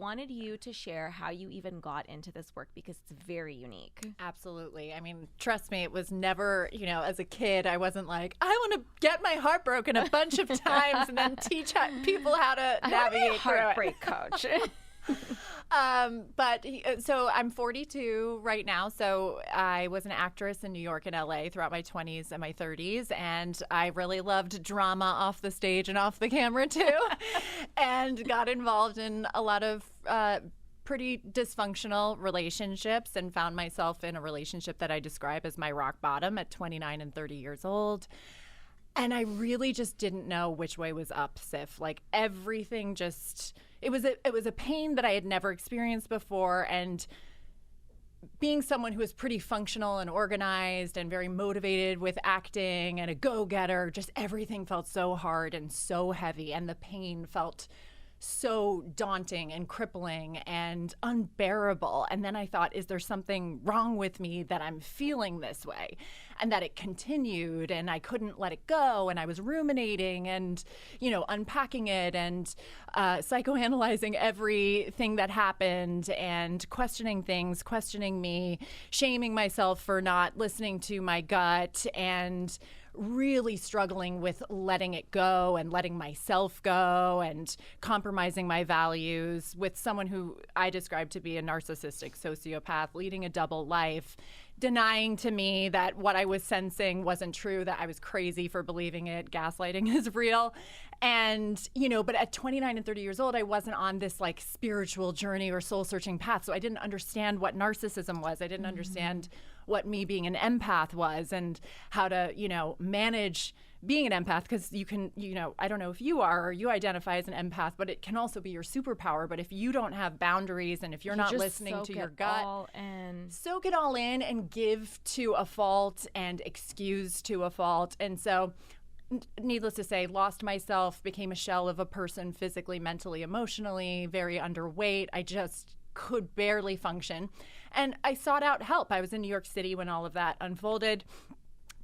wanted you to share how you even got into this work because it's very unique. Absolutely. I mean, trust me, it was never, as a kid, I wasn't like, I want to get my heart broken a bunch of times and then teach people how to navigate through it. Heartbreak coach. So I'm 42 right now. So I was an actress in New York and LA throughout my 20s and my 30s. And I really loved drama off the stage and off the camera too. And got involved in a lot of pretty dysfunctional relationships and found myself in a relationship that I describe as my rock bottom at 29 and 30 years old. And I really just didn't know which way was up, Sif. Like everything just... It was a pain that I had never experienced before, and being someone who was pretty functional and organized and very motivated with acting and a go-getter, just everything felt so hard and so heavy, and the pain felt so daunting and crippling and unbearable. And then I thought, is there something wrong with me that I'm feeling this way? And that it continued and I couldn't let it go. And I was ruminating and, unpacking it and psychoanalyzing everything that happened and questioning things, questioning me, shaming myself for not listening to my gut, and really struggling with letting it go and letting myself go and compromising my values with someone who I describe to be a narcissistic sociopath, leading a double life, denying to me that what I was sensing wasn't true, that I was crazy for believing it, gaslighting is real. And, but at 29 and 30 years old, I wasn't on this like spiritual journey or soul searching path. So I didn't understand what narcissism was. I didn't understand what me being an empath was and how to, manage being an empath, because you can, I don't know if you are or you identify as an empath, but it can also be your superpower. But if you don't have boundaries and if you're not listening to your gut, soak it all in and give to a fault and excuse to a fault. And so needless to say, lost myself, became a shell of a person physically, mentally, emotionally, very underweight. I just could barely function. And I sought out help. I was in New York City when all of that unfolded.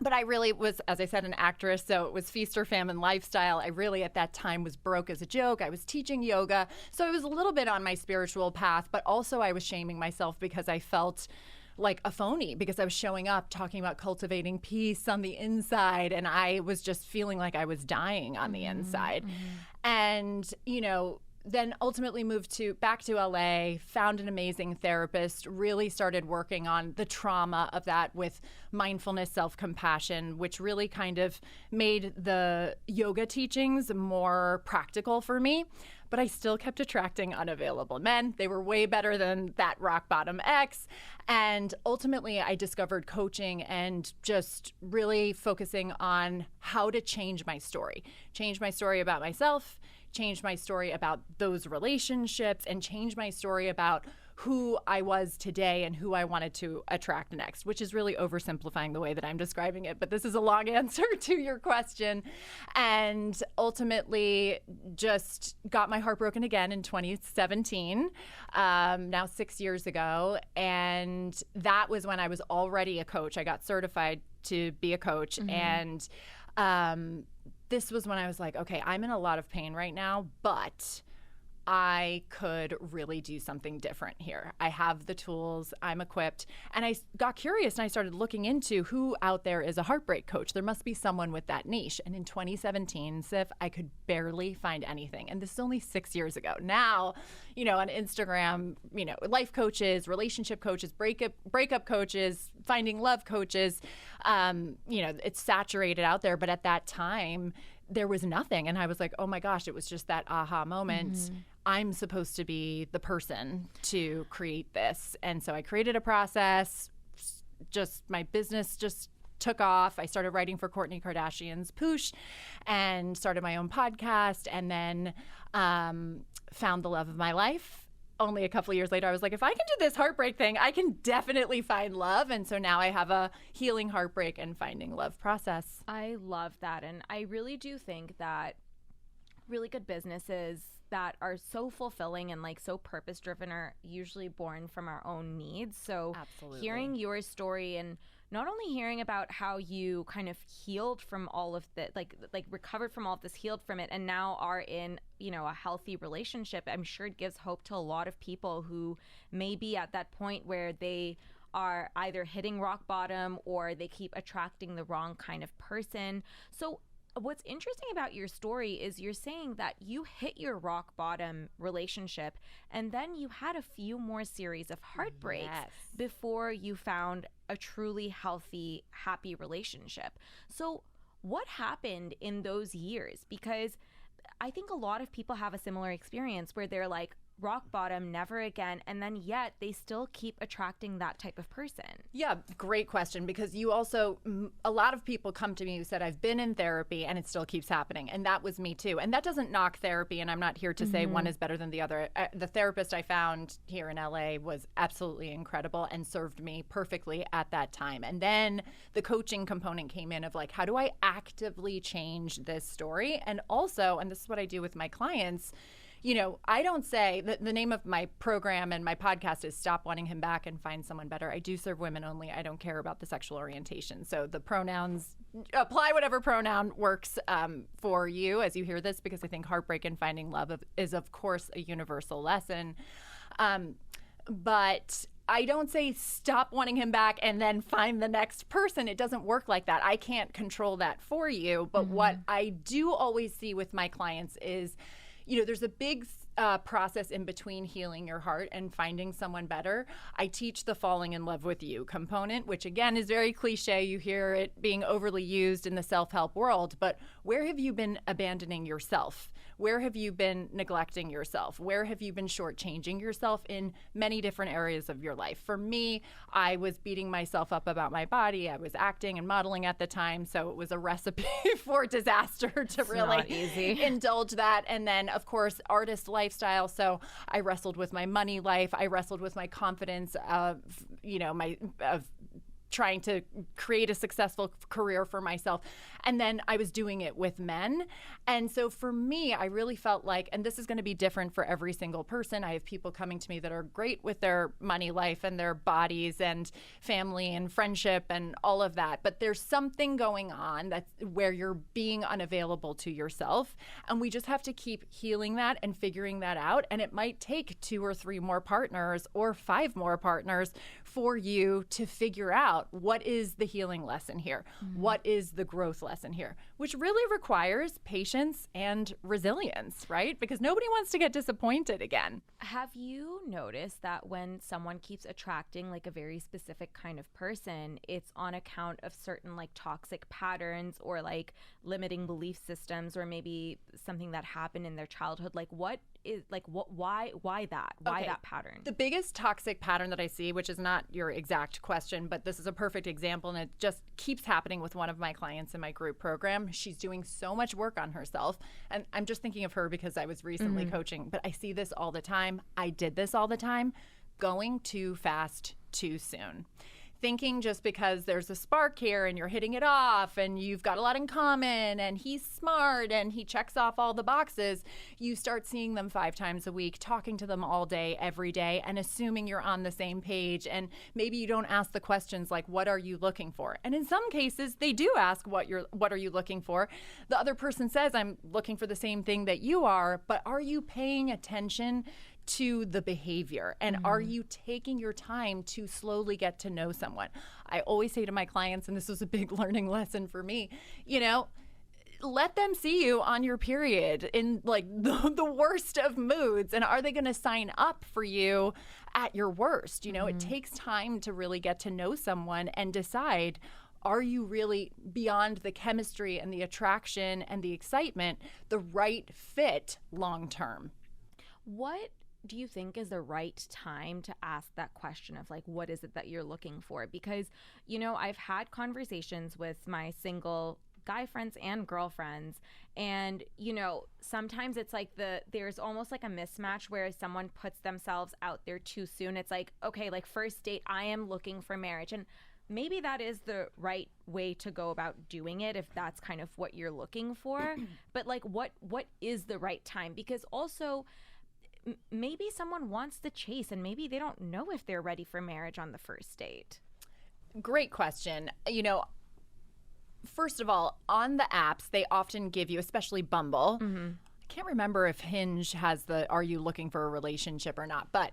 But I really was, as I said, an actress, so it was feast or famine lifestyle. I really, at that time, was broke as a joke. I was teaching yoga. So I was a little bit on my spiritual path, but also I was shaming myself because I felt like a phony, because I was showing up talking about cultivating peace on the inside, and I was just feeling like I was dying on the inside. And, then ultimately moved back to LA, found an amazing therapist, really started working on the trauma of that with mindfulness, self-compassion, which really kind of made the yoga teachings more practical for me. But I still kept attracting unavailable men. They were way better than that rock bottom ex. And ultimately, I discovered coaching and just really focusing on how to change my story about myself, change my story about those relationships, and change my story about who I was today and who I wanted to attract next, which is really oversimplifying the way that I'm describing it. But this is a long answer to your question. And ultimately just got my heart broken again in 2017, now 6 years ago. And that was when I was already a coach. I got certified to be a coach. And this was when I was like, okay, I'm in a lot of pain right now, but I could really do something different here. I have the tools, I'm equipped. And I got curious and I started looking into who out there is a heartbreak coach. There must be someone with that niche. And in 2017, Sif, I could barely find anything. And this is only 6 years ago. Now, on Instagram, life coaches, relationship coaches, breakup coaches, finding love coaches, it's saturated out there. But at that time, there was nothing. And I was like, oh my gosh, it was just that aha moment. I'm supposed to be the person to create this. And so I created a process. Just my business just took off. I started writing for Kourtney Kardashian's Poosh and started my own podcast, and then found the love of my life. Only a couple of years later, I was like, if I can do this heartbreak thing, I can definitely find love. And so now I have a healing heartbreak and finding love process. I love that. And I really do think that really good businesses that are so fulfilling and like so purpose driven are usually born from our own needs. So Absolutely. Hearing your story and not only hearing about how you kind of healed from all of the like recovered from all of this, healed from it, and now are in, you know, a healthy relationship, I'm sure it gives hope to a lot of people who may be at that point where they are either hitting rock bottom or they keep attracting the wrong kind of person. So what's interesting about your story is you're saying that you hit your rock bottom relationship and then you had a few more series of heartbreaks before you found a truly healthy, happy relationship. So what happened in those years? Because I think a lot of people have a similar experience where they're like, rock bottom, never again, and then yet they still keep attracting that type of person. Yeah, great question, because you also, a lot of people come to me who said, I've been in therapy and it still keeps happening. And that was me too. And that doesn't knock therapy, and I'm not here to say one is better than the other. The therapist I found here in LA was absolutely incredible and served me perfectly at that time. And then the coaching component came in of like, how do I actively change this story? And also, and this is what I do with my clients, you know, I don't say that the name of my program and my podcast is Stop Wanting Him Back and Find Someone Better. I do serve women only. I don't care about the sexual orientation. So the pronouns, apply whatever pronoun works for you as you hear this, because I think heartbreak and finding love is, of course, a universal lesson. But I don't say stop wanting him back and then find the next person. It doesn't work like that. I can't control that for you. But what I do always see with my clients is, you know, there's a big process in between healing your heart and finding someone better. I teach the falling in love with you component, which again is very cliche. You hear it being overly used in the self-help world, but where have you been abandoning yourself? Where have you been neglecting yourself? Where have you been shortchanging yourself in many different areas of your life? For me, I was beating myself up about my body. I was acting and modeling at the time, so it was a recipe for disaster to really indulge that. And then, of course, artist lifestyle. So I wrestled with my money life. I wrestled with my confidence of, you know, of trying to create a successful career for myself. And then I was doing it with men. And so for me, I really felt like, and this is going to be different for every single person. I have people coming to me that are great with their money life and their bodies and family and friendship and all of that. But there's something going on that's where you're being unavailable to yourself. And we just have to keep healing that and figuring that out. And it might take 2 or 3 more partners or 5 more partners for you to figure out what is the healing lesson here? What is the growth lesson here? Which really requires patience and resilience, right? Because nobody wants to get disappointed again. Have you noticed that when someone keeps attracting like a very specific kind of person, it's on account of certain like toxic patterns or like limiting belief systems or maybe something that happened in their childhood? Like why that pattern? The biggest toxic pattern that I see, which is not your exact question, but this is a perfect example, and it just keeps happening with one of my clients in my group program. She's doing so much work on herself, and I'm just thinking of her because I was recently coaching, but I see this all the time. I did this all the time. Going too fast, too soon. Thinking just because there's a spark here and you're hitting it off and you've got a lot in common and he's smart and he checks off all the boxes, you start seeing them 5 times a week, talking to them all day, every day, and assuming you're on the same page. And maybe you don't ask the questions like, what are you looking for? And in some cases, they do ask what are you looking for? The other person says, I'm looking for the same thing that you are, but are you paying attention to the behavior? And are you taking your time to slowly get to know someone? I always say to my clients, and this was a big learning lesson for me, you know, let them see you on your period in like the worst of moods. And are they going to sign up for you at your worst? You know, it takes time to really get to know someone and decide, are you really, beyond the chemistry and the attraction and the excitement, the right fit long term? What do you think is the right time to ask that question of like, what is it that you're looking for? Because, you know, I've had conversations with my single guy friends and girlfriends, and, you know, sometimes it's like there's almost like a mismatch where someone puts themselves out there too soon. It's like, okay, like first date, I am looking for marriage. And maybe that is the right way to go about doing it if that's kind of what you're looking for. But like, what is the right time? Because also, maybe someone wants to chase and maybe they don't know if they're ready for marriage on the first date. great question. First of all, on the apps, they often give you, especially Bumble. I can't remember if Hinge has the "Are you looking for a relationship" or not, but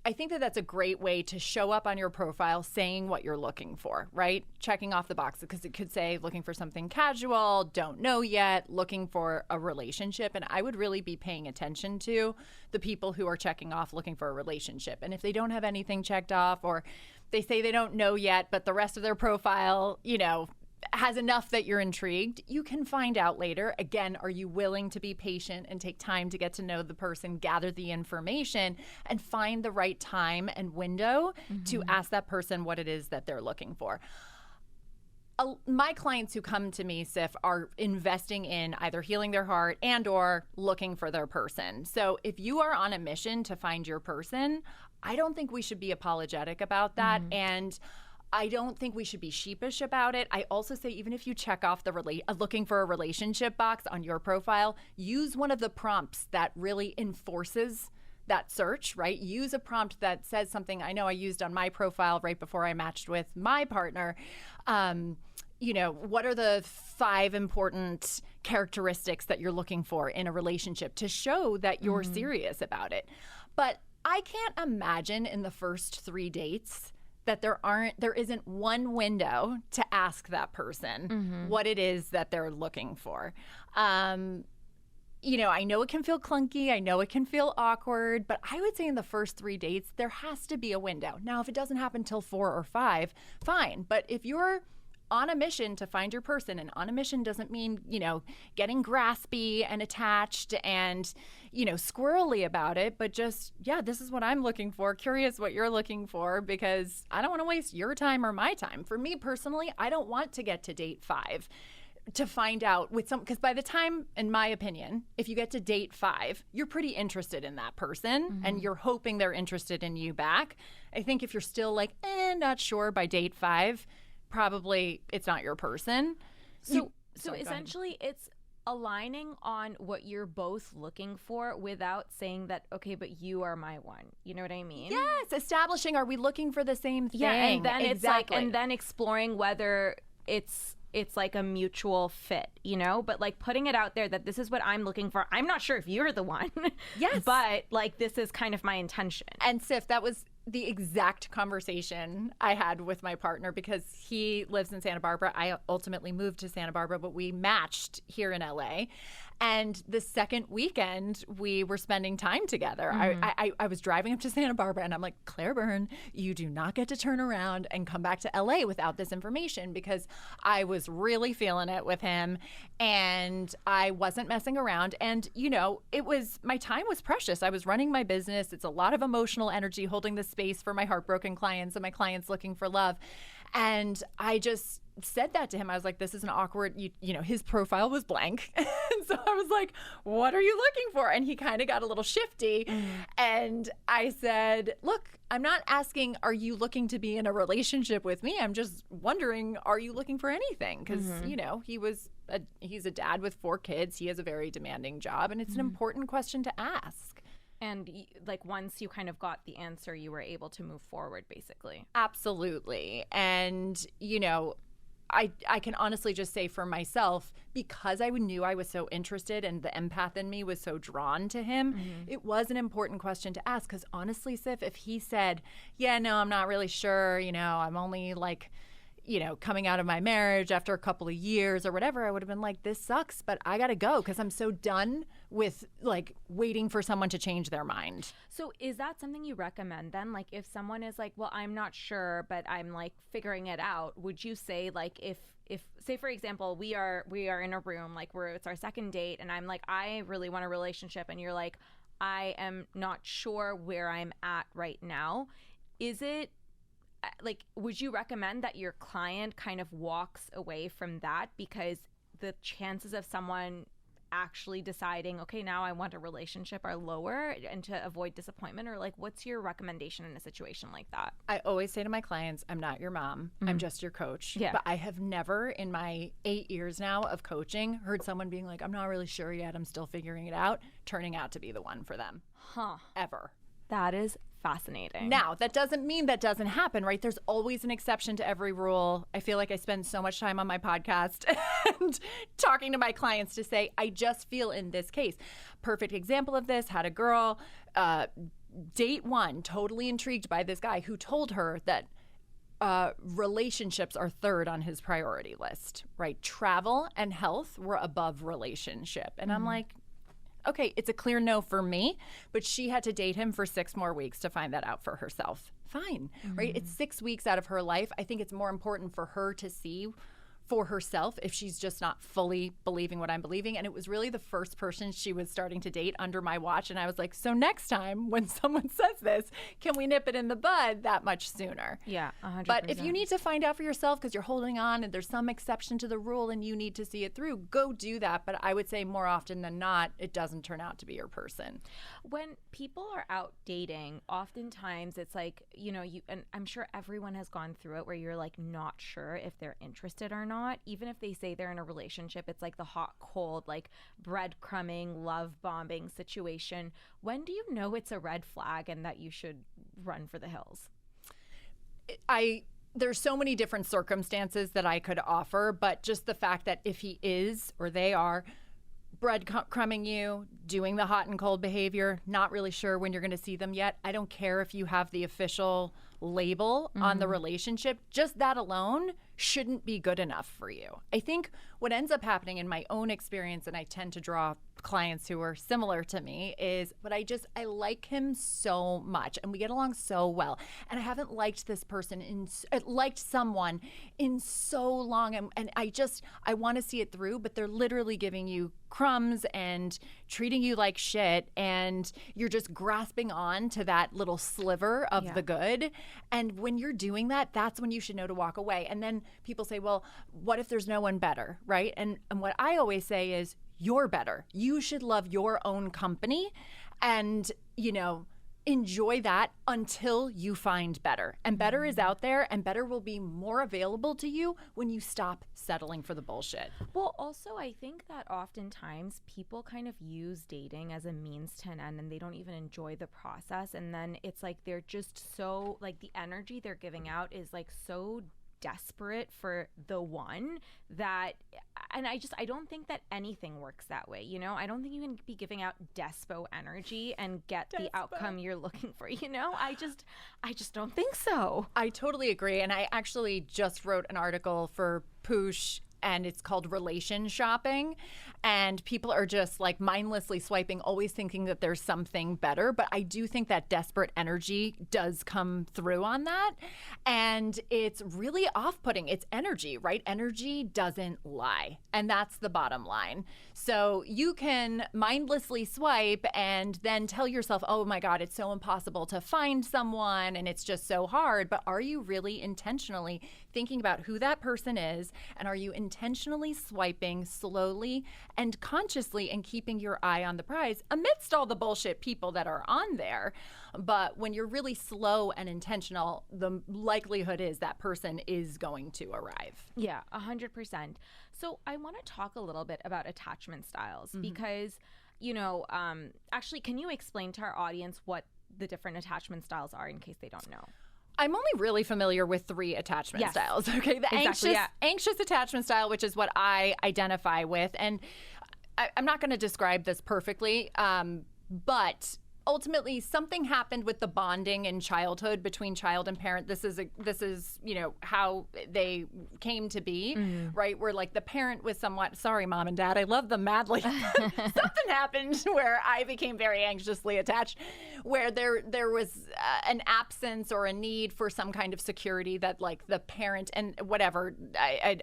I think that that's a great way to show up on your profile saying what you're looking for, right? Checking off the box, because it could say looking for something casual, don't know yet, looking for a relationship. And I would really be paying attention to the people who are checking off looking for a relationship. And if they don't have anything checked off, or they say they don't know yet, but the rest of their profile, has enough that you're intrigued, you can find out later. Again, are you willing to be patient and take time to get to know the person, gather the information, and find the right time and window to ask that person what it is that they're looking for? My clients who come to me, Sif, are investing in either healing their heart and or looking for their person. So if you are on a mission to find your person, I don't think we should be apologetic about that. And I don't think we should be sheepish about it. I also say, even if you check off the looking for a relationship box on your profile, use one of the prompts that really enforces that search, right? Use a prompt that says something. I know I used on my profile right before I matched with my partner. What are the 5 important characteristics that you're looking for in a relationship to show that you're serious about it? But I can't imagine in the first 3 dates that there isn't one window to ask that person what it is that they're looking for. I know it can feel clunky. I know it can feel awkward, but I would say in the first 3 dates, there has to be a window. Now, if it doesn't happen till 4 or 5, fine. But if you're on a mission to find your person, and on a mission doesn't mean, getting graspy and attached and, squirrely about it, but just, this is what I'm looking for, curious what you're looking for, because I don't want to waste your time or my time. For me personally, I don't want to get to date 5 to find out because by the time, in my opinion, if you get to date 5, you're pretty interested in that person and you're hoping they're interested in you back. I think if you're still like, not sure by date 5, probably it's not your person. So essentially it's aligning on what you're both looking for without saying that, okay, but you are my one. You know what I mean? Yes, establishing, are we looking for the same thing? Yeah, and then it's like, and then exploring whether it's like a mutual fit, but like putting it out there that this is what I'm looking for. I'm not sure if you're the one. Yes. But like, this is kind of my intention. And Sif, that was the exact conversation I had with my partner, because he lives in Santa Barbara. I ultimately moved to Santa Barbara, but we matched here in LA. And the second weekend, we were spending time together. I was driving up to Santa Barbara, and I'm like, Claire Byrne, you do not get to turn around and come back to LA without this information, because I was really feeling it with him, and I wasn't messing around. And, my time was precious. I was running my business. It's a lot of emotional energy holding the space for my heartbroken clients and my clients looking for love. And I just said that to him. I was like, this is an awkward, his profile was blank. And so I was like, what are you looking for? And he kind of got a little shifty. And I said, look, I'm not asking, are you looking to be in a relationship with me? I'm just wondering, are you looking for anything? Because, he's a dad with 4 kids. He has a very demanding job. And it's an important question to ask. And like, once you kind of got the answer, you were able to move forward, basically. Absolutely. And, I can honestly just say for myself, because I knew I was so interested and the empath in me was so drawn to him, it was an important question to ask. Because honestly, Sif, if he said, yeah, no, I'm not really sure, I'm only like, coming out of my marriage after a couple of years or whatever, I would have been like, this sucks, but I got to go, because I'm so done with like waiting for someone to change their mind. So is that something you recommend then? Like, if someone is like, well, I'm not sure, but I'm like figuring it out, would you say, like, if say, for example, we are in a room, like it's our second date, and I'm like, I really want a relationship, and you're like, I am not sure where I'm at right now. Is it like, would you recommend that your client kind of walks away from that, because the chances of someone actually deciding, okay, now I want a relationship, are lower, and to avoid disappointment? Or like, what's your recommendation in a situation like that? I always say to my clients, I'm not your mom. I'm just your coach. Yeah. But I have never in my 8 years now of coaching heard someone being like, I'm not really sure yet, I'm still figuring it out, turning out to be the one for them. Huh. Ever. That is fascinating. Now, that doesn't mean that doesn't happen, right? There's always an exception to every rule. I feel like I spend so much time on my podcast and talking to my clients to say, I just feel in this case. Perfect example of this, had a girl, date one, totally intrigued by this guy who told her that relationships are third on his priority list, right? Travel and health were above relationship. And I'm like, okay, it's a clear no for me, but she had to date him for 6 more weeks to find that out for herself. Fine, right? It's 6 weeks out of her life. I think it's more important for her to see for herself if she's just not fully believing what I'm believing. And it was really the first person she was starting to date under my watch. And I was like, so next time when someone says this, can we nip it in the bud that much sooner? Yeah, 100%. But if you need to find out for yourself because you're holding on and there's some exception to the rule and you need to see it through, go do that. But I would say more often than not, it doesn't turn out to be your person. When people are out dating, oftentimes it's like, and I'm sure everyone has gone through it where you're like not sure if they're interested or not. Even if they say they're in a relationship, it's like the hot, cold, like breadcrumbing, love bombing situation. When do you know it's a red flag and that you should run for the hills? There's so many different circumstances that I could offer, but just the fact that if he is or they are breadcrumbing you, doing the hot and cold behavior, not really sure when you're going to see them yet. I don't care if you have the official label on the relationship. Just that alone shouldn't be good enough for you. I think what ends up happening in my own experience, and I tend to draw clients who are similar to me, is but I like him so much and we get along so well, and I haven't liked this person liked someone in so long, and I want to see it through, but they're literally giving you crumbs and treating you like shit, and you're just grasping on to that little sliver of the good. And when you're doing that, that's when you should know to walk away. And then people say, well, what if there's no one better, right? And what I always say is, you're better. You should love your own company and, enjoy that until you find better. And better is out there, and better will be more available to you when you stop settling for the bullshit. Well, also, I think that oftentimes people kind of use dating as a means to an end and they don't even enjoy the process. And then it's like they're just so, like, the energy they're giving out is like so desperate for the one that, and I don't think that anything works that way. I don't think you can be giving out despo energy and get the outcome you're looking for. I just don't think so. I totally agree. And I actually just wrote an article for Poosh, and it's called Relation Shopping. And people are just like mindlessly swiping, always thinking that there's something better. But I do think that desperate energy does come through on that. And it's really off-putting. It's energy, right? Energy doesn't lie. And that's the bottom line. So you can mindlessly swipe and then tell yourself, oh my God, it's so impossible to find someone and it's just so hard. But are you really intentionally thinking about who that person is? And are you intentionally swiping slowly and consciously and keeping your eye on the prize amidst all the bullshit people that are on there? But when you're really slow and intentional, the likelihood is that person is going to arrive. Yeah, 100%. So I want to talk a little bit about attachment styles because, actually, can you explain to our audience what the different attachment styles are in case they don't know? I'm only really familiar with 3 attachment styles. Okay, the anxious attachment style, which is what I identify with, and I'm not going to describe this perfectly, but ultimately something happened with the bonding in childhood between child and parent. This is how they came to be, right? Where like the parent was somewhat, sorry, mom and dad, I love them madly. Something happened where I became very anxiously attached, where there was an absence or a need for some kind of security that like the parent and whatever.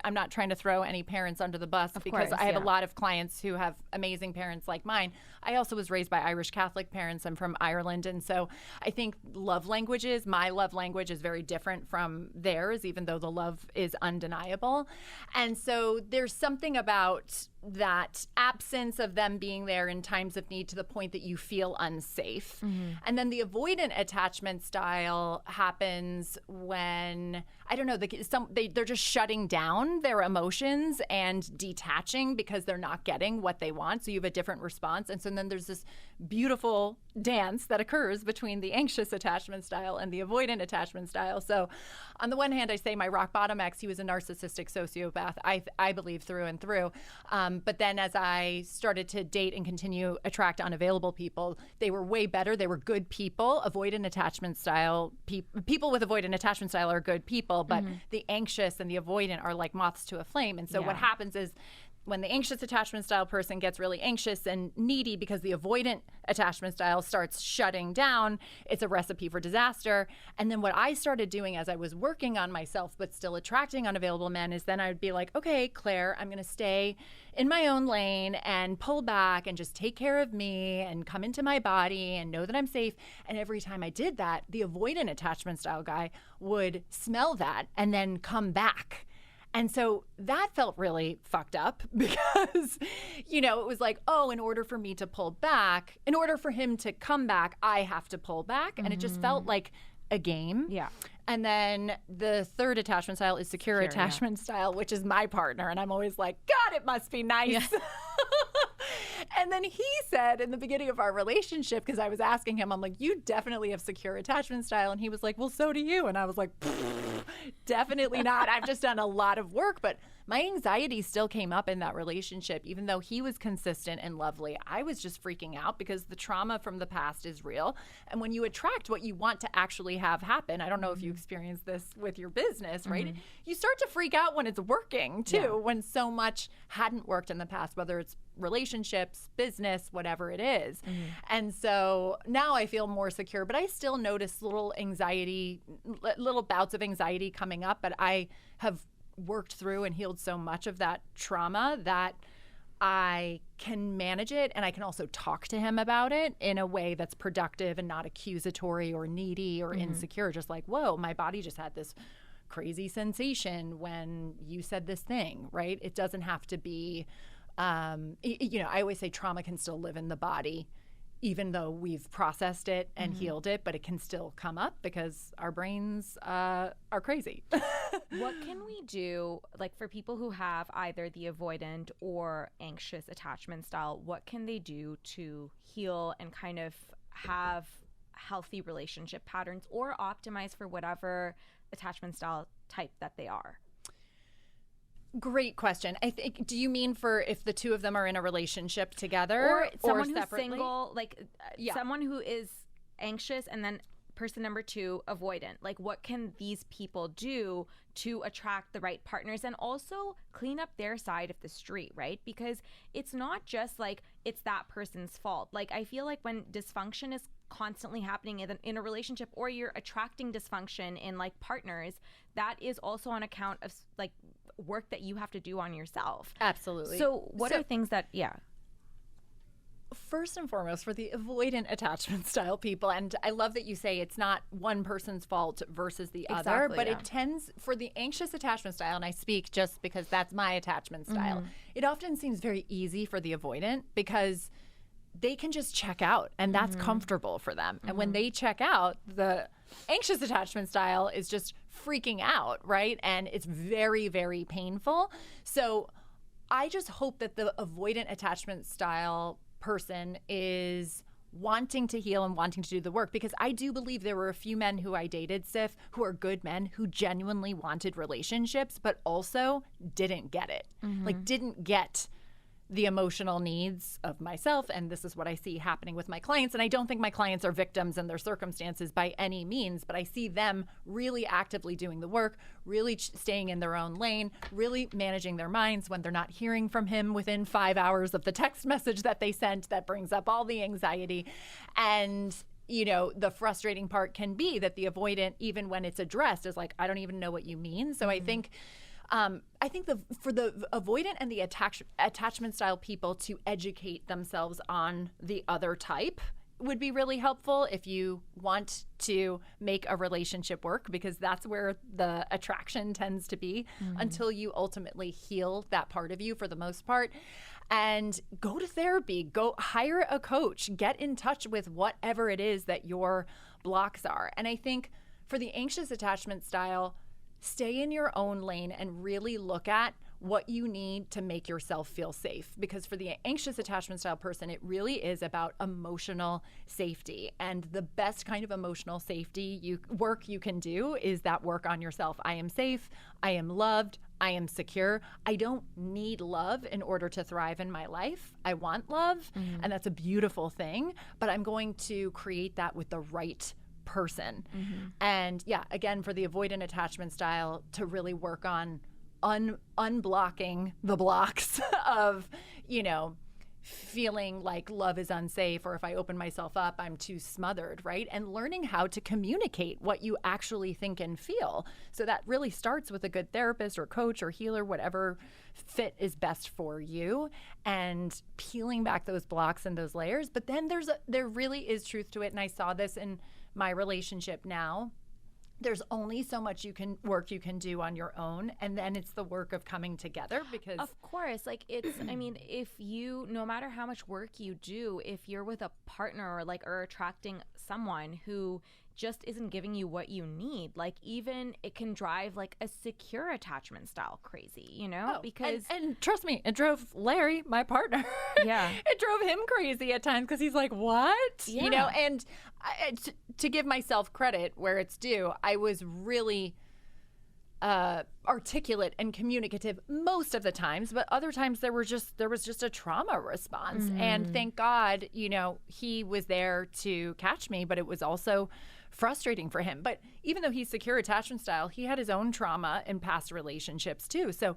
I'm not trying to throw any parents under the bus because I have a lot of clients who have amazing parents like mine. I also was raised by Irish Catholic parents. I'm from Ireland. And so I think my love language is very different from theirs, even though the love is undeniable. And so there's something about that absence of them being there in times of need to the point that you feel unsafe. And then the avoidant attachment style happens when, I don't know, they're just shutting down their emotions and detaching because they're not getting what they want. So you have a different response. And so then there's this beautiful dance that occurs between the anxious attachment style and the avoidant attachment style. So on the one hand, I say my rock bottom ex, he was a narcissistic sociopath, I believe, through and through. But then as I started to date and continue attract unavailable people, they were way better. They were good people. Avoidant attachment style, people with avoidant attachment style are good people, but the anxious and the avoidant are like moths to a flame. And so what happens is, when the anxious attachment style person gets really anxious and needy because the avoidant attachment style starts shutting down, it's a recipe for disaster. And then what I started doing as I was working on myself but still attracting unavailable men is then I would be like, okay, Claire, I'm going to stay in my own lane and pull back and just take care of me and come into my body and know that I'm safe. And every time I did that, the avoidant attachment style guy would smell that and then come back. And so that felt really fucked up because, you know, it was like, oh, in order for me to pull back, in order for him to come back, I have to pull back. And it just felt like a game. Yeah. And then the third attachment style is secure attachment style, which is my partner. And I'm always like, God, it must be nice. Yeah. And then he said in the beginning of our relationship, because I was asking him, I'm like, you definitely have secure attachment style. And he was like, well, so do you. And I was like, definitely not. I've just done a lot of work. But my anxiety still came up in that relationship, even though he was consistent and lovely. I was just freaking out because the trauma from the past is real. And when you attract what you want to actually have happen, I don't know if you experience this with your business, right? You start to freak out when it's working too, when so much hadn't worked in the past, whether it's relationships, business, whatever it is. And so now I feel more secure, but I still notice little anxiety, little bouts of anxiety coming up, but I have worked through and healed so much of that trauma that I can manage it, and I can also talk to him about it in a way that's productive and not accusatory or needy or insecure. Just like, whoa, my body just had this crazy sensation when you said this thing, right? It doesn't have to be, you know, I always say trauma can still live in the body, even though we've processed it and healed it, but it can still come up because our brains are crazy. What can we do, like for people who have either the avoidant or anxious attachment style, what can they do to heal and kind of have healthy relationship patterns or optimize for whatever attachment style type that they are? Great question. I think, do you mean for if the two of them are in a relationship together or someone who's separately? single, like someone who is anxious and then person number two, avoidant? Like, what can these people do to attract the right partners and also clean up their side of the street, right? Because it's not just like it's that person's fault. Like, I feel like when dysfunction is constantly happening in a relationship, or you're attracting dysfunction in like partners, that is also on account of like work that you have to do on yourself. Absolutely. So what are things that, First and foremost, for the avoidant attachment style people, and I love that you say it's not one person's fault versus the other, but it tends, for the anxious attachment style, and I speak just because that's my attachment style, it often seems very easy for the avoidant because they can just check out and that's comfortable for them. And when they check out, the anxious attachment style is just freaking out, right? And it's very, very painful. So I just hope that the avoidant attachment style person is wanting to heal and wanting to do the work, because I do believe there were a few men who I dated, Sif, who are good men who genuinely wanted relationships, but also didn't get it. Like, didn't get the emotional needs of myself. And this is what I see happening with my clients. And I don't think my clients are victims in their circumstances by any means, but I see them really actively doing the work, really staying in their own lane, really managing their minds when they're not hearing from him within 5 hours of the text message that they sent that brings up all the anxiety. And you know, the frustrating part can be that the avoidant, even when it's addressed, is like, I don't even know what you mean. So I think for the avoidant and the attachment style people to educate themselves on the other type would be really helpful if you want to make a relationship work, because that's where the attraction tends to be until you ultimately heal that part of you for the most part. And go to therapy, go hire a coach, get in touch with whatever it is that your blocks are. And I think for the anxious attachment style, stay in your own lane and really look at what you need to make yourself feel safe. Because for the anxious attachment style person, it really is about emotional safety. And the best kind of emotional safety work you can do is that work on yourself. I am safe. I am loved. I am secure. I don't need love in order to thrive in my life. I want love, and that's a beautiful thing, but I'm going to create that with the right person. And yeah, again, for the avoidant attachment style, to really work on unblocking the blocks of, feeling like love is unsafe, or if I open myself up, I'm too smothered, right? And learning how to communicate what you actually think and feel. So that really starts with a good therapist or coach or healer, whatever fit is best for you, and peeling back those blocks and those layers. But then there really is truth to it. And I saw this in my relationship now. There's only so much work you can do on your own, and then it's the work of coming together. Because of course, like it's I mean, if you, no matter how much work you do, if you're with a partner or attracting someone who just isn't giving you what you need, like even it can drive like a secure attachment style crazy, because and trust me, it drove Larry, my partner, it drove him crazy at times, because he's like, what? And to give myself credit where it's due, I was really articulate and communicative most of the times, but other times there was just a trauma response. And thank God, he was there to catch me, but it was also frustrating for him. But even though he's secure attachment style, he had his own trauma in past relationships too. So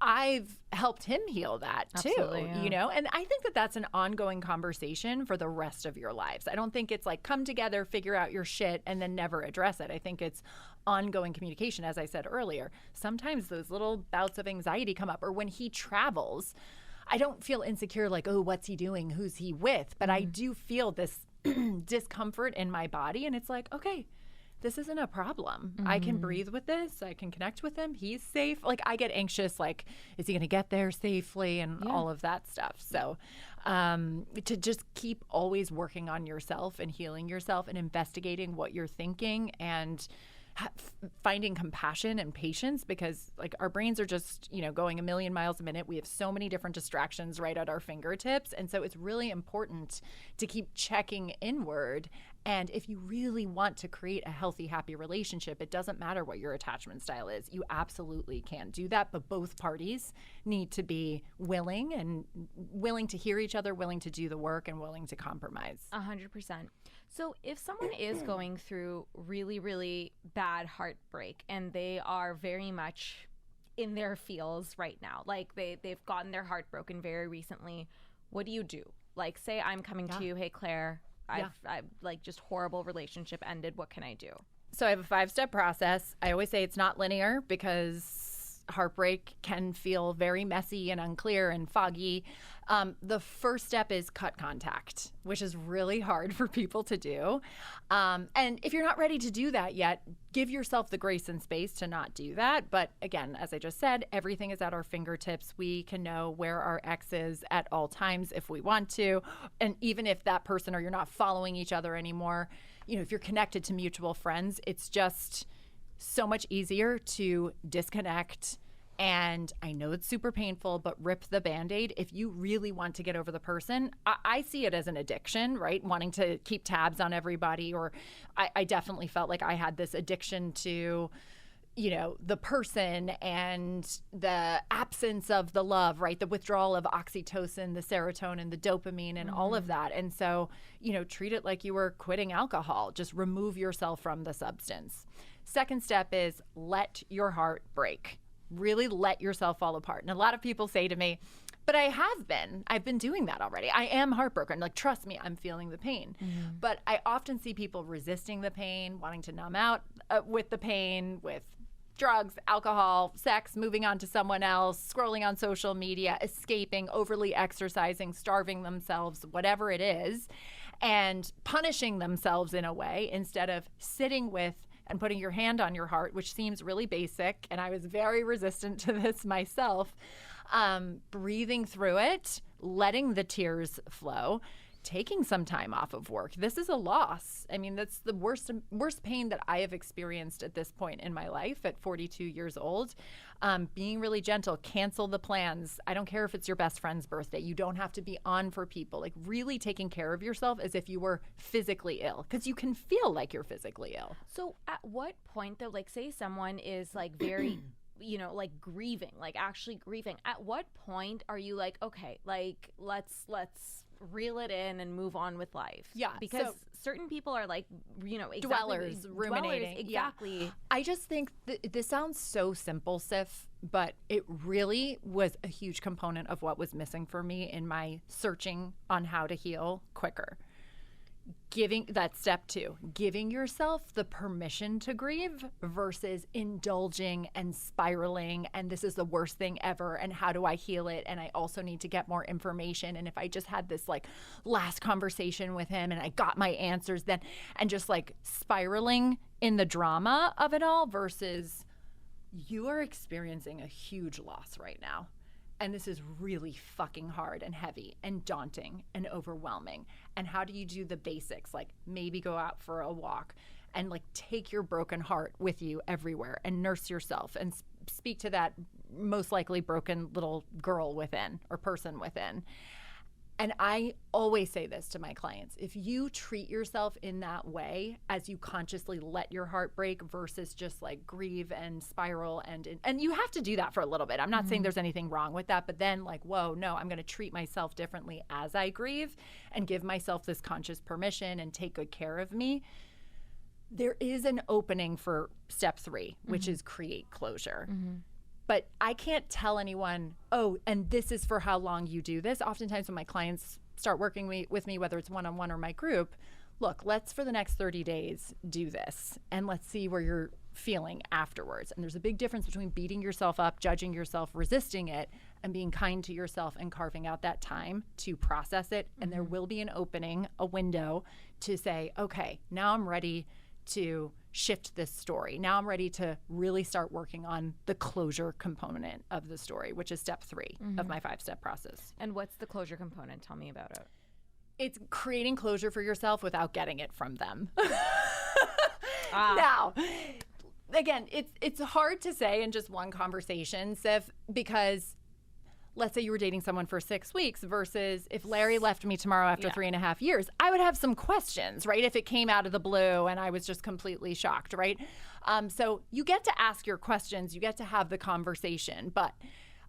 I've helped him heal that too. Yeah. And I think that that's an ongoing conversation for the rest of your lives. I don't think it's like come together, figure out your shit, and then never address it. I think it's ongoing communication. As I said earlier, sometimes those little bouts of anxiety come up, or when he travels, I don't feel insecure like, oh, what's he doing? Who's he with? But I do feel this discomfort in my body, and it's like, okay, this isn't a problem. I can breathe with this. I can connect with him. He's safe. Like, I get anxious, like, is he going to get there safely, and all of that stuff. So to just keep always working on yourself and healing yourself and investigating what you're thinking, and finding compassion and patience, because like our brains are just, going a million miles a minute. We have so many different distractions right at our fingertips. And so it's really important to keep checking inward. And if you really want to create a healthy, happy relationship, it doesn't matter what your attachment style is. You absolutely can do that, but both parties need to be willing to hear each other, willing to do the work, and willing to compromise. 100%. So if someone is going through really, really bad heartbreak, and they are very much in their feels right now, like they've gotten their heart broken very recently, what do you do? Like, say I'm coming to you, hey Claire, I've like just horrible relationship ended. What can I do? So I have a 5-step process. I always say it's not linear, because heartbreak can feel very messy and unclear and foggy. The first step is cut contact, which is really hard for people to do. And if you're not ready to do that yet, give yourself the grace and space to not do that. But again, as I just said, everything is at our fingertips. We can know where our ex is at all times if we want to. And even if that person, or you're not following each other anymore, if you're connected to mutual friends, it's just so much easier to disconnect. And I know it's super painful, but rip the Band-Aid if you really want to get over the person. I see it as an addiction, right? Wanting to keep tabs on everybody. Or I definitely felt like I had this addiction to, the person and the absence of the love, right? The withdrawal of oxytocin, the serotonin, the dopamine, and all of that. And so, treat it like you were quitting alcohol. Just remove yourself from the substance. Second step is let your heart break. Really let yourself fall apart. And a lot of people say to me, but I've been doing that already. I am heartbroken. Like, trust me, I'm feeling the pain. But I often see people resisting the pain, wanting to numb out with the pain, with drugs, alcohol, sex, moving on to someone else, scrolling on social media, escaping, overly exercising, starving themselves, whatever it is, and punishing themselves in a way, instead of sitting with and putting your hand on your heart, which seems really basic. And I was very resistant to this myself. Breathing through it, letting the tears flow, taking some time off of work. This is a loss. I mean, that's the worst pain that I have experienced at this point in my life at 42 years old. Being really gentle, cancel the plans. I don't care if it's your best friend's birthday. You don't have to be on for people. Like really taking care of yourself as if you were physically ill, because you can feel like you're physically ill. So at what point though, like say someone is like very like grieving, like actually grieving, at what point are you like, okay, like let's reel it in and move on with life? Yeah, because certain people are like, exactly, dwellers, ruminating. Exactly. Yeah. I just think this sounds so simple, Sif, but it really was a huge component of what was missing for me in my searching on how to heal quicker. That's step 2, giving yourself the permission to grieve versus indulging and spiraling. And this is the worst thing ever. And how do I heal it? And I also need to get more information. And if I just had this like last conversation with him and I got my answers then, and just like spiraling in the drama of it all versus you are experiencing a huge loss right now. And this is really fucking hard and heavy and daunting and overwhelming. And how do you do the basics? Like maybe go out for a walk and like take your broken heart with you everywhere and nurse yourself and speak to that most likely broken little girl within or person within. And I always say this to my clients, if you treat yourself in that way as you consciously let your heart break versus just like grieve and spiral and you have to do that for a little bit. I'm not saying there's anything wrong with that, but then like, whoa, no, I'm going to treat myself differently as I grieve and give myself this conscious permission and take good care of me. There is an opening for step 3, which is create closure. But I can't tell anyone, oh, and this is for how long you do this. Oftentimes when my clients start working with me, whether it's one-on-one or my group, look, let's for the next 30 days do this and let's see where you're feeling afterwards. And there's a big difference between beating yourself up, judging yourself, resisting it, and being kind to yourself and carving out that time to process it. And there will be an opening, a window to say, okay, now I'm ready to shift this story. Now I'm ready to really start working on the closure component of the story, which is step 3 of my 5-step process. And what's the closure component? Tell me about it. It's creating closure for yourself without getting it from them. Now, again, it's hard to say in just one conversation, Sif, because let's say you were dating someone for 6 weeks versus if Larry left me tomorrow after 3.5 years, I would have some questions, right? If it came out of the blue and I was just completely shocked, right? So you get to ask your questions, you get to have the conversation, but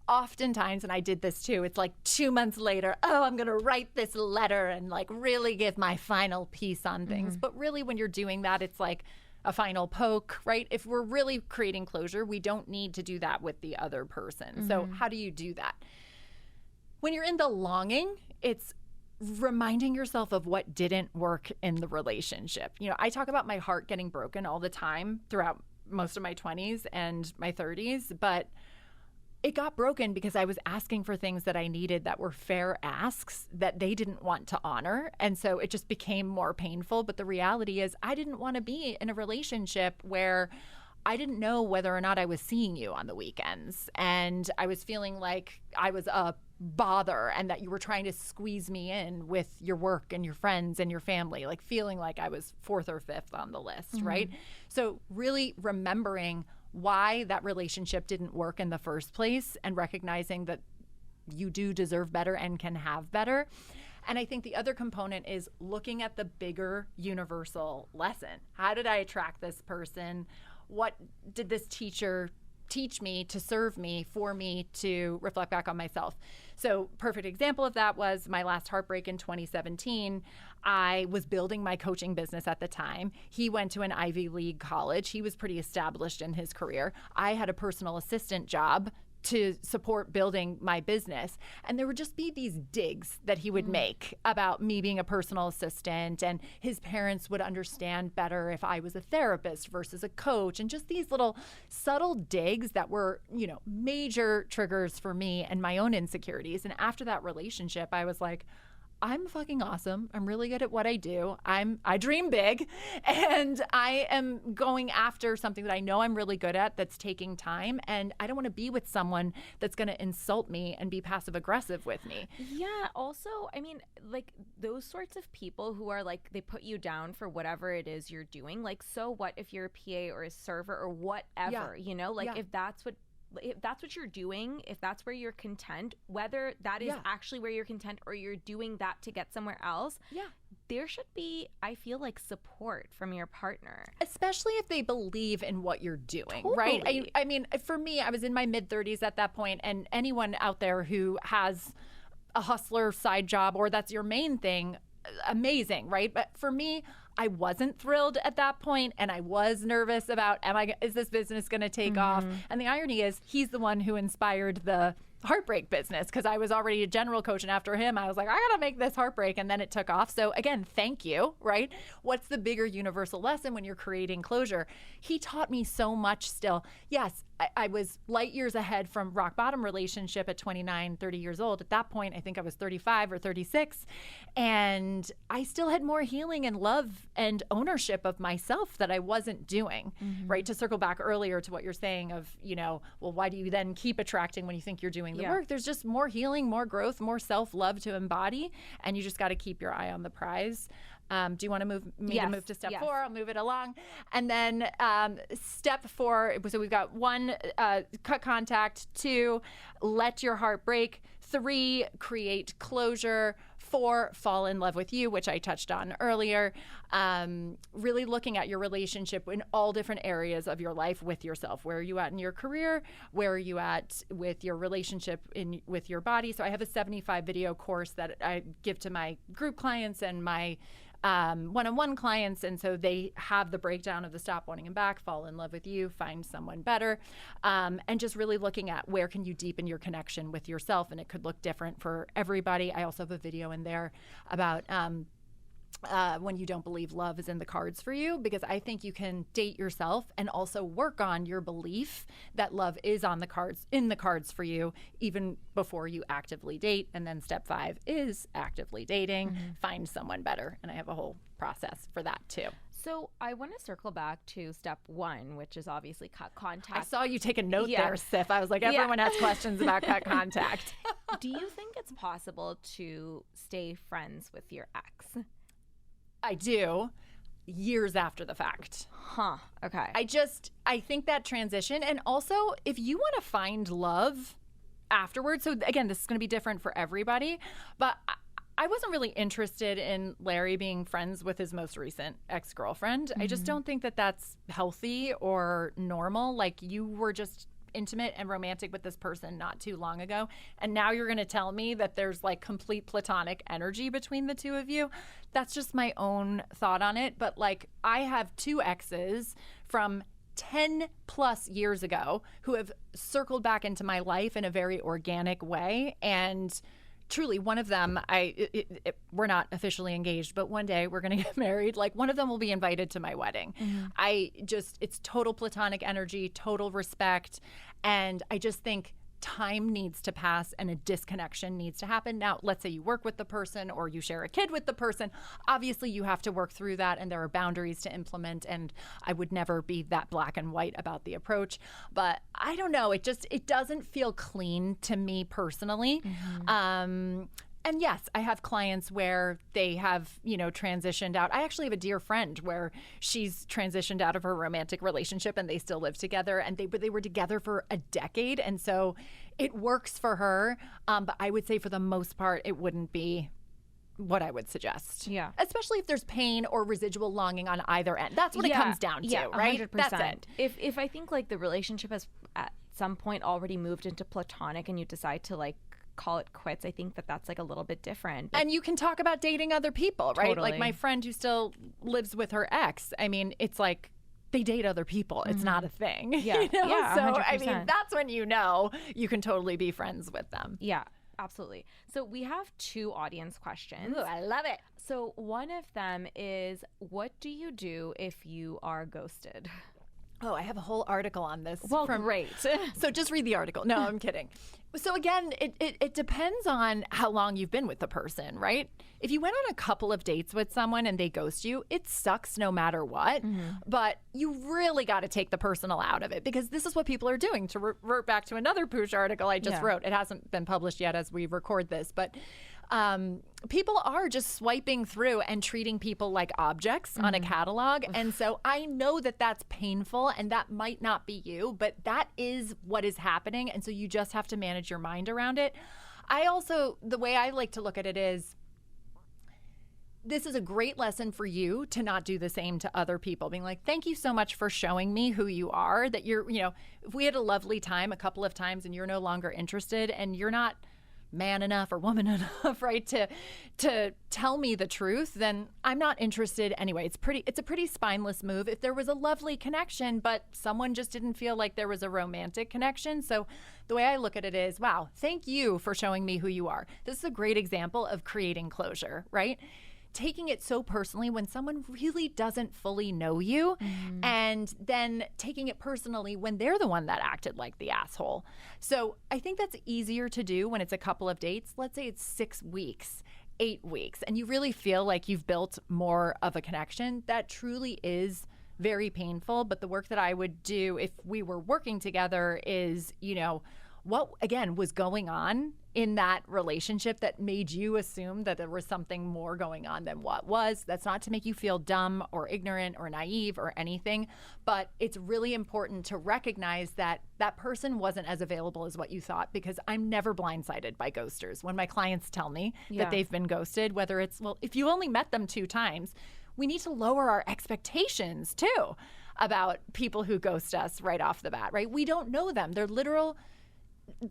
oftentimes, and I did this too, it's like 2 months later, oh, I'm going to write this letter and like really give my final piece on things. But really when you're doing that, it's like a final poke, right? If we're really creating closure, we don't need to do that with the other person. So how do you do that? When you're in the longing, it's reminding yourself of what didn't work in the relationship. I talk about my heart getting broken all the time throughout most of my 20s and my 30s, but it got broken because I was asking for things that I needed that were fair asks that they didn't want to honor. And so it just became more painful. But the reality is I didn't want to be in a relationship where I didn't know whether or not I was seeing you on the weekends. And I was feeling like I was a bother and that you were trying to squeeze me in with your work and your friends and your family, like feeling like I was 4th or 5th on the list, right? So really remembering why that relationship didn't work in the first place and recognizing that you do deserve better and can have better. And I think the other component is looking at the bigger universal lesson. How did I attract this person? What did this teacher teach me to serve me, for me to reflect back on myself? So perfect example of that was my last heartbreak in 2017. I was building my coaching business at the time. He went to an Ivy League college. He was pretty established in his career. I had a personal assistant job to support building my business. And there would just be these digs that he would make about me being a personal assistant, and his parents would understand better if I was a therapist versus a coach, and just these little subtle digs that were, major triggers for me and my own insecurities. And after that relationship, I was like, I'm fucking awesome. I'm really good at what I do. I dream big, and I am going after something that I know I'm really good at that's taking time, and I don't want to be with someone that's going to insult me and be passive aggressive with me. Yeah. Also, I mean, like those sorts of people who are like, they put you down for whatever it is you're doing. Like, so what if you're a PA or a server or whatever, you know, like if that's what you're doing, if that's where you're content, whether that is actually where you're content or you're doing that to get somewhere else, there should be, I feel like, support from your partner. Especially if they believe in what you're doing, right? I mean, for me, I was in my mid-30s at that point, and anyone out there who has a hustler side job or that's your main thing, amazing, right? But for me, I wasn't thrilled at that point, and I was nervous about, is this business going to take off? And the irony is, he's the one who inspired the Heartbreak business, because I was already a general coach, and after him, I was like, I got to make this Heartbreak, and then it took off. So again, thank you, right? What's the bigger universal lesson when you're creating closure? He taught me so much still. Yes, I was light years ahead from rock bottom relationship at 29, 30 years old. At that point, I think I was 35 or 36. And I still had more healing and love and ownership of myself that I wasn't doing, right? To circle back earlier to what you're saying of, you know, well, why do you then keep attracting when you think you're doing the work? There's just more healing, more growth, more self-love to embody. And you just got to keep your eye on the prize. Do you want to move to step 4? I'll move it along. And then step 4, so we've got 1, cut contact, 2, let your heart break, 3, create closure, 4, fall in love with you, which I touched on earlier. Really looking at your relationship in all different areas of your life with yourself. Where are you at in your career? Where are you at with your relationship with your body? So I have a 75 video course that I give to my group clients and my one-on-one clients, and so they have the breakdown of the stop wanting him back, fall in love with you, find someone better, and just really looking at where can you deepen your connection with yourself, and it could look different for everybody. I also have a video in there about when you don't believe love is in the cards for you, because I think you can date yourself and also work on your belief that love is in the cards for you even before you actively date. And then step 5 is actively dating, find someone better. And I have a whole process for that too. So I want to circle back to step 1, which is obviously cut contact. I saw you take a note there, Sif. I was like, everyone has questions about cut contact. Do you think it's possible to stay friends with your ex? I do, years after the fact. Okay. I think that transition, and also if you want to find love afterwards, so again, this is going to be different for everybody, but I wasn't really interested in Larry being friends with his most recent ex-girlfriend. I just don't think that that's healthy or normal. Like, you were just intimate and romantic with this person not too long ago, and now you're going to tell me that there's like complete platonic energy between the two of you. That's just my own thought on it. But like, I have 2 exes from 10 plus years ago who have circled back into my life in a very organic way, and truly, one of them, we're not officially engaged, but one day we're going to get married. Like, one of them will be invited to my wedding. It's total platonic energy, total respect. And I just think time needs to pass and a disconnection needs to happen. Now, let's say you work with the person or you share a kid with the person. Obviously, you have to work through that, and there are boundaries to implement. And I would never be that black and white about the approach. But I don't know. It doesn't feel clean to me personally. And yes, I have clients where they have, transitioned out. I actually have a dear friend where she's transitioned out of her romantic relationship and they still live together, and they were together for a decade. And so it works for her. But I would say for the most part, it wouldn't be what I would suggest. Yeah. Especially if there's pain or residual longing on either end. That's what it comes down to, right? 100%. That's it. If I think like the relationship has at some point already moved into platonic and you decide to like call it quits, I think that's like a little bit different. And you can talk about dating other people, right? Totally. Like my friend who still lives with her ex. I mean, it's like they date other people. It's not a thing. Yeah. Yeah, So 100%. I mean, that's when you can totally be friends with them. Yeah, absolutely. So we have 2 audience questions. Ooh, I love it. So one of them is, what do you do if you are ghosted? Oh, I have a whole article on this. Well, great. So just read the article. No, I'm kidding. So again, it depends on how long you've been with the person, right? If you went on a couple of dates with someone and they ghost you, it sucks no matter what. But you really got to take the personal out of it, because this is what people are doing. To revert back to another Poosh article I just wrote. It hasn't been published yet as we record this, but people are just swiping through and treating people like objects on a catalog. And so I know that that's painful and that might not be you, but that is what is happening. And so you just have to manage your mind around it. The way I like to look at it is, this is a great lesson for you to not do the same to other people, being like, thank you so much for showing me who you are, that you're, if we had a lovely time a couple of times and you're no longer interested and you're not man enough or woman enough, right, to tell me the truth, then I'm not interested anyway. It's a pretty spineless move. If there was a lovely connection, but someone just didn't feel like there was a romantic connection. So the way I look at it is, wow, thank you for showing me who you are. This is a great example of creating closure, right? Taking it so personally when someone really doesn't fully know you, and then taking it personally when they're the one that acted like the asshole. So I think that's easier to do when it's a couple of dates. Let's say it's 6 weeks, 8 weeks, and you really feel like you've built more of a connection. That truly is very painful. But the work that I would do if we were working together is, what, again, was going on in that relationship that made you assume that there was something more going on than what was. That's not to make you feel dumb or ignorant or naive or anything, but it's really important to recognize that that person wasn't as available as what you thought, because I'm never blindsided by ghosters. When my clients tell me that they've been ghosted, whether it's, well, if you only met them 2 times, we need to lower our expectations too about people who ghost us right off the bat, right? We don't know them. They're literal,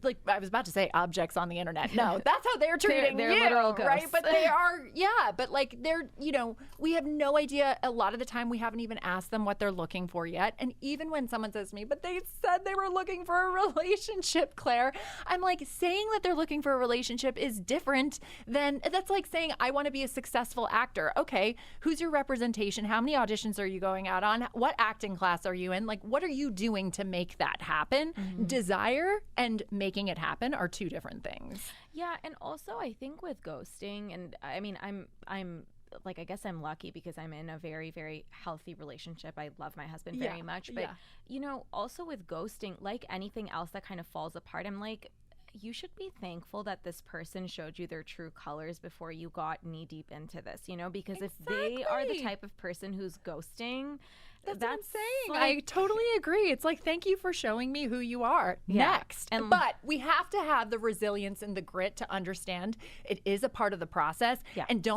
like I was about to say, objects on the internet. No, that's how they're treating they're you, literal ghosts. right? But they are, but like they're, we have no idea. A lot of the time we haven't even asked them what they're looking for yet. And even when someone says to me, but they said they were looking for a relationship, Claire, I'm like, saying that they're looking for a relationship is different than, that's like saying, I want to be a successful actor. Okay, who's your representation? How many auditions are you going out on? What acting class are you in? Like, what are you doing to make that happen? Desire and making it happen are 2 different things. Yeah, and also I think with ghosting, and I mean, I'm like, I guess I'm lucky because I'm in a very, very healthy relationship. I love my husband very much, but also with ghosting, like anything else that kind of falls apart, I'm like, you should be thankful that this person showed you their true colors before you got knee deep into this, because if they are the type of person who's ghosting, that's what I'm saying. I totally agree. It's like, thank you for showing me who you are. Next. But we have to have the resilience and the grit to understand it is a part of the process. And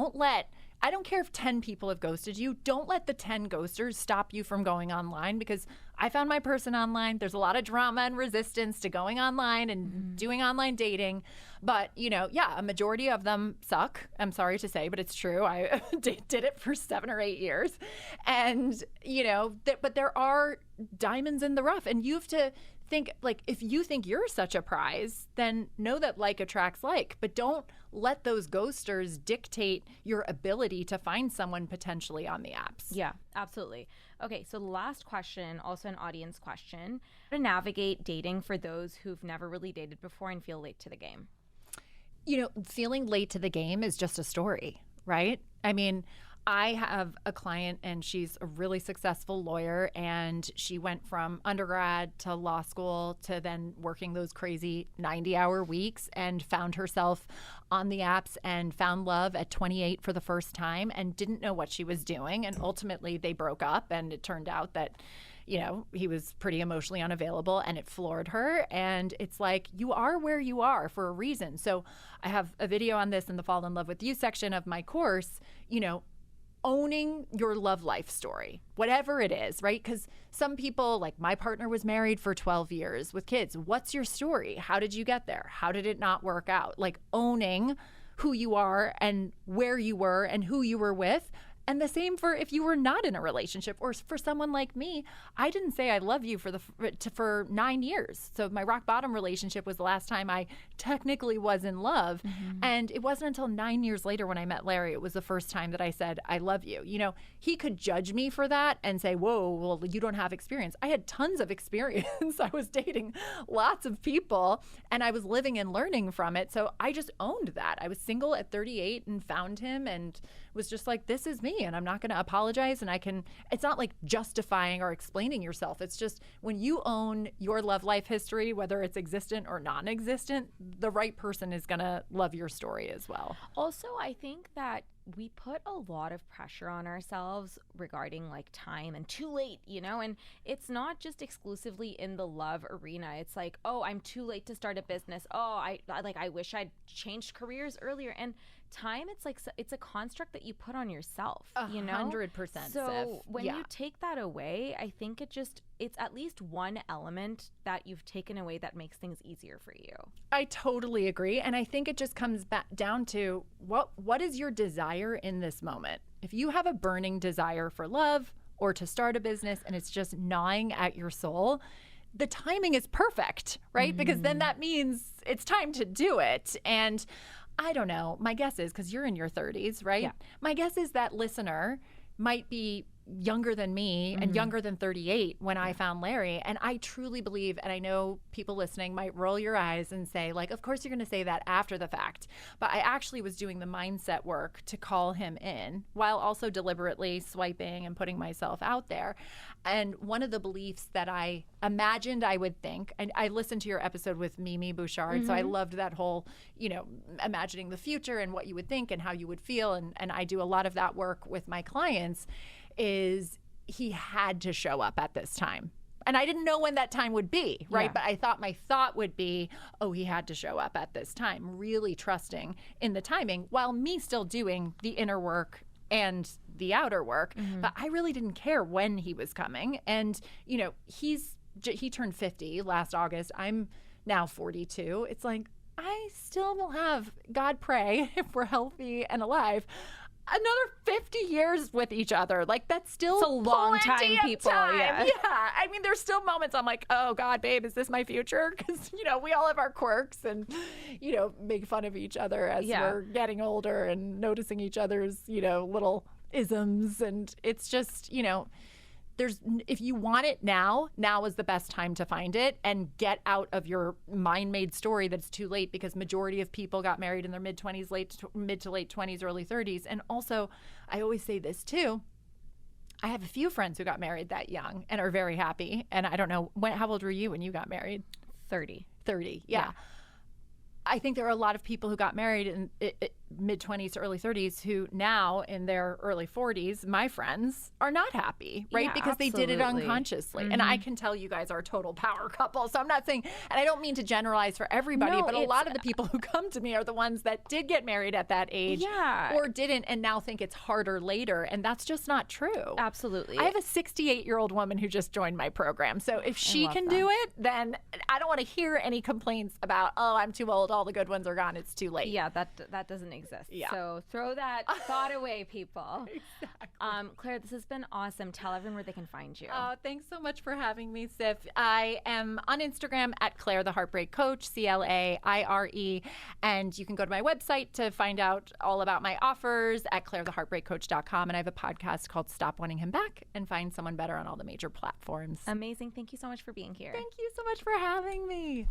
I don't care if 10 people have ghosted you. Don't let the 10 ghosters stop you from going online, because I found my person online. There's a lot of drama and resistance to going online and doing online dating. But, a majority of them suck. I'm sorry to say, but it's true. I did it for 7 or 8 years. And, but there are diamonds in the rough. And you have to think, like, if you think you're such a prize, then know that like attracts like. But don't let those ghosters dictate your ability to find someone potentially on the apps. Yeah, absolutely. Okay, so the last question, also an audience question. How to navigate dating for those who've never really dated before and feel late to the game? Feeling late to the game is just a story, right? I mean, I have a client and she's a really successful lawyer, and she went from undergrad to law school to then working those crazy 90-hour weeks, and found herself on the apps and found love at 28 for the first time and didn't know what she was doing. And ultimately they broke up, and it turned out that he was pretty emotionally unavailable, and it floored her. And it's like, you are where you are for a reason. So I have a video on this in the Fall in Love with You section of my course, owning your love life story, whatever it is, right? Because some people, like my partner was married for 12 years with kids. What's your story? How did you get there? How did it not work out? Like, owning who you are and where you were and who you were with, And the same for if you were not in a relationship, or for someone like me. I didn't say I love you for 9 years. So my rock bottom relationship was the last time I technically was in love. And it wasn't until 9 years later when I met Larry, it was the first time that I said, I love you. You know, he could judge me for that and say, whoa, well, you don't have experience. I had tons of experience. I was dating lots of people and I was living and learning from it. So I just owned that. I was single at 38 and found him and was just like, this is me and I'm not going to apologize. And it's not like justifying or explaining yourself. It's just when you own your love life history, whether it's existent or non-existent, the right person is going to love your story as well. Also, I think that we put a lot of pressure on ourselves regarding like time and too late, you know, and it's not just exclusively in the love arena. It's like, oh, I'm too late to start a business. Oh, I wish I'd changed careers earlier. And time, it's a construct that you put on yourself, you know? 100%. So when you take that away, I think it's at least one element that you've taken away that makes things easier for you. I totally agree. And I think it just comes back down to what is your desire in this moment? If you have a burning desire for love or to start a business and it's just gnawing at your soul, the timing is perfect, right? Because then that means it's time to do it. And I don't know. My guess is, because you're in your 30s, right? Yeah. My guess is that listener might be younger than me and younger than 38 when I found Larry. And I truly believe, and I know people listening might roll your eyes and say, like, of course you're going to say that after the fact. But I actually was doing the mindset work to call him in while also deliberately swiping and putting myself out there. And one of the beliefs that I imagined I would think, and I listened to your episode with Mimi Bouchard, so I loved that whole, you know, imagining the future and what you would think and how you would feel. And I do a lot of that work with my clients, is he had to show up at this time. And I didn't know when that time would be, right? Yeah. But I thought my thought would be, oh, he had to show up at this time, really trusting in the timing while me still doing the inner work and the outer work. But I really didn't care when he was coming. And, you know, he turned 50 last August. I'm now 42. It's like, I still will have, God pray, if we're healthy and alive, another 50 years with each other. Like, that's still It's a long plenty time, of people. time. Yeah. I mean, there's still moments I'm like, oh God, babe, is this my future? Because, you know, we all have our quirks and, you know, make fun of each other as we're getting older and noticing each other's, you know, little isms. And it's just, you know, if you want it now is the best time to find it and get out of your mind-made story that it's too late, because majority of people got married in their mid-20s, mid to late 20s, early 30s. And also, I always say this too, I have a few friends who got married that young and are very happy. And I don't know, how old were you when you got married? 30. 30, yeah. I think there are a lot of people who got married in mid-20s to early 30s who now in their early 40s, my friends, are not happy, right? Yeah, because they did it absolutely. unconsciously. And I can tell you guys are a total power couple. So I'm not saying, and I don't mean to generalize for everybody, but a lot of the people who come to me are the ones that did get married at that age or didn't and now think it's harder later. And that's just not true. Absolutely. I have a 68-year-old woman who just joined my program. So if she can do it, then I don't want to hear any complaints about, oh, I'm too old, all the good ones are gone, it's too late. Yeah, that doesn't exist. Yeah. So throw that thought away, people. Exactly. Claire, this has been awesome. Tell everyone where they can find you. Thanks so much for having me, Sif. I am on Instagram at Claire the Heartbreak Coach, CLAIRE. And you can go to my website to find out all about my offers at clairetheheartbreakcoach.com. And I have a podcast called Stop Wanting Him Back and Find Someone Better on all the major platforms. Amazing. Thank you so much for being here. Thank you so much for having me.